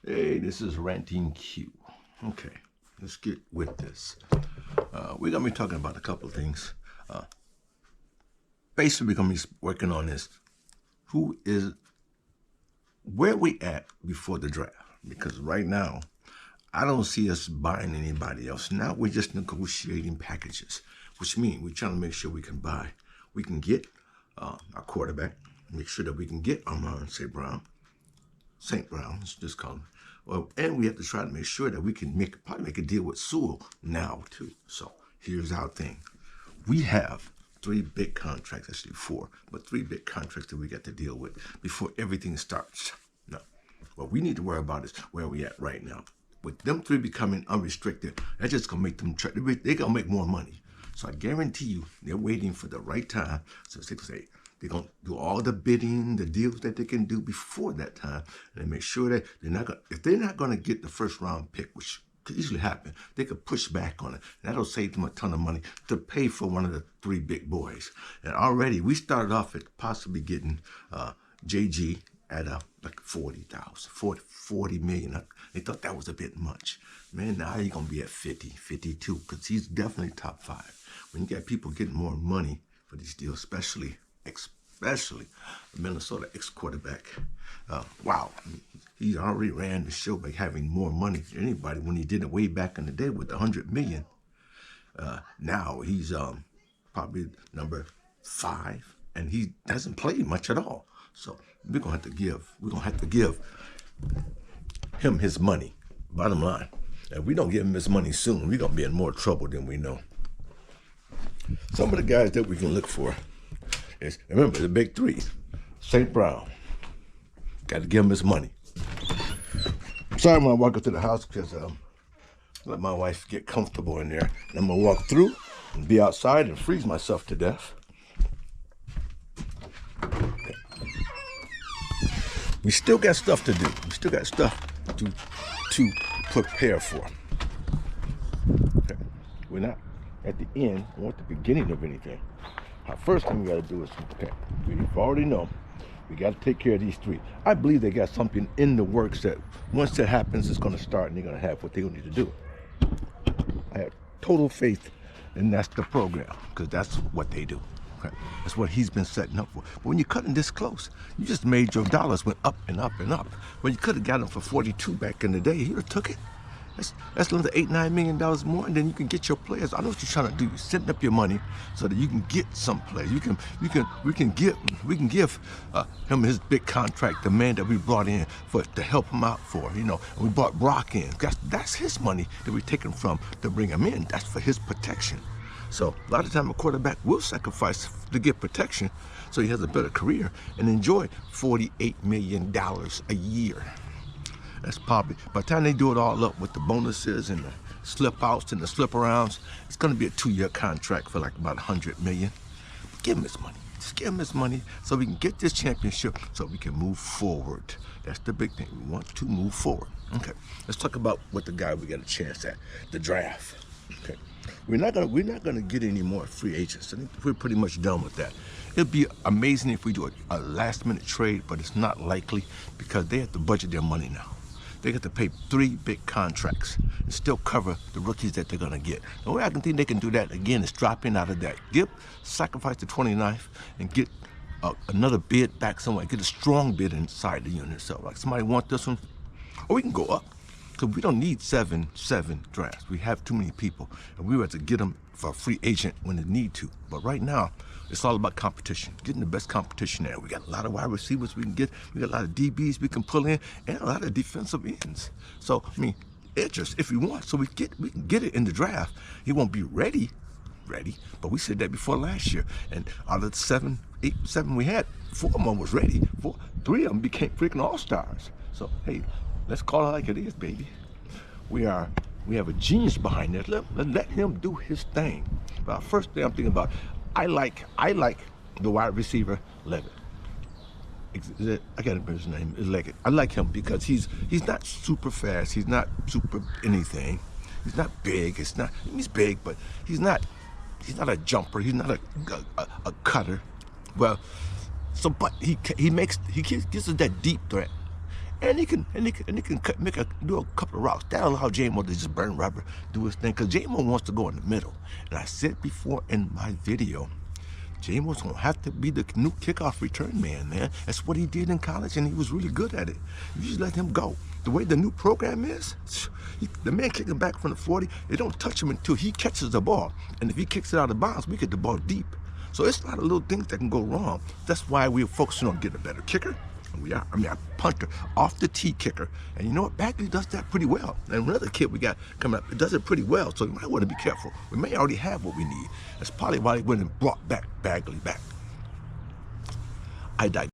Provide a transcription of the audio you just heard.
Hey, this is Ranting Q. Okay, let's get with this. We're gonna be talking about a couple of things. Basically, we're gonna be working on this. Where we at before the draft? Because right now, I don't see us buying anybody else. Now we're just negotiating packages, which means we're trying to make sure we can get our quarterback, make sure that we can get Amon St. Brown, let's just call him. Well, and we have to try to make sure that we can probably make a deal with Sewell now too. So here's our thing. We have three big contracts, actually four, but three big contracts that we got to deal with before everything starts. Now, what we need to worry about is where we at right now. With them three becoming unrestricted, that's just gonna make them they're gonna make more money. So I guarantee you, they're waiting for the right time. So they say they're gonna do all the bidding, the deals that they can do before that time, and they make sure that if they're not gonna get the first round pick, which could easily happen, they could push back on it. That'll save them a ton of money to pay for one of the three big boys. And already we started off at possibly getting JG at like 40 million. They thought that was a bit much. Man, now you're going to be at 50, 52, because he's definitely top five. When you got people getting more money for these deals, especially Minnesota ex-quarterback, wow, he already ran the show by having more money than anybody when he did it way back in the day with 100 million. Now he's probably number 5, and he hasn't played much at all. So we're gonna have to give him his money. Bottom line, if we don't give him his money soon, we're gonna be in more trouble than we know. Some of the guys that we can look for is, remember, the big three. St. Brown, got to give him his money. I'm sorry when I walk up to the house because let my wife get comfortable in there. And I'm gonna walk through and be outside and freeze myself to death. Okay. We still got stuff to do. We still got stuff to prepare for. Okay. We're not at the end or at the beginning of anything. Our first thing we got to do is, okay, we already know we got to take care of these three. I believe they got something in the works that once that happens, it's going to start and they're going to have what they need to do. I have total faith, and that's the program, because that's what they do. Okay? That's what he's been setting up for. But when you're cutting this close, you just made your dollars went up and up and up. When you could have got him for 42 back in the day, he would have took it. That's another $8-9 million more, and then you can get your players. I know what you're trying to do. You're setting up your money so that you can get some players. We can give him his big contract, the man that we brought in to help him out for. You know, and we brought Brock in. That's his money that we're taking from to bring him in. That's for his protection. So a lot of time a quarterback will sacrifice to get protection, so he has a better career and enjoy $48 million a year. That's probably, by the time they do it all up with the bonuses and the slip outs and the slip arounds, it's going to be a 2-year contract for like about $100 million. Give him his money. Just give him his money so we can get this championship so we can move forward. That's the big thing. We want to move forward. Okay, let's talk about what the guy we got a chance at, the draft. Okay, we're not gonna get any more free agents. I think we're pretty much done with that. It'd be amazing if we do a last-minute trade, but it's not likely because they have to budget their money now. They get to pay 3 big contracts and still cover the rookies that they're going to get. The way I can think they can do that, again, is drop in out of that. Sacrifice the 29th and get another bid back somewhere. Get a strong bid inside the unit. So, like, somebody want this one, or we can go up. Because we don't need seven drafts. We have too many people. And we have to get them for a free agent when they need to. But right now, it's all about competition, getting the best competition there. We got a lot of wide receivers we can get. We got a lot of DBs we can pull in, and a lot of defensive ends. So, I mean, interest if we want. So we can get it in the draft. He won't be ready, but we said that before last year. And out of the 7 we had, 4 of them was ready. 3 of them became freaking all-stars. So, hey, let's call it like it is, baby. We have a genius behind this. Let him do his thing. But first thing I'm thinking about, I like the wide receiver Leggett. I got to remember his name. Is Leggett. I like him because he's not super fast. He's not super anything. He's not big. He's big, but he's not a jumper. He's not a cutter. Well, so but he gives us that deep threat. And he can do a couple of routes. That allow J-Mo to just burn rubber, do his thing, because J-Mo wants to go in the middle. And I said before in my video, J-Mo's gonna have to be the new kickoff return man, man. That's what he did in college, and he was really good at it. You just let him go. The way the new program is, the man kicking back from the 40, they don't touch him until he catches the ball. And if he kicks it out of bounds, we get the ball deep. So it's a lot of little things that can go wrong. That's why we're focusing on getting a better kicker. We are. I mean, a punter, off the tee kicker. And you know what? Bagley does that pretty well. And another kid we got coming up, it does it pretty well. So you might want to be careful. We may already have what we need. That's probably why they went and brought back Bagley back. I digress.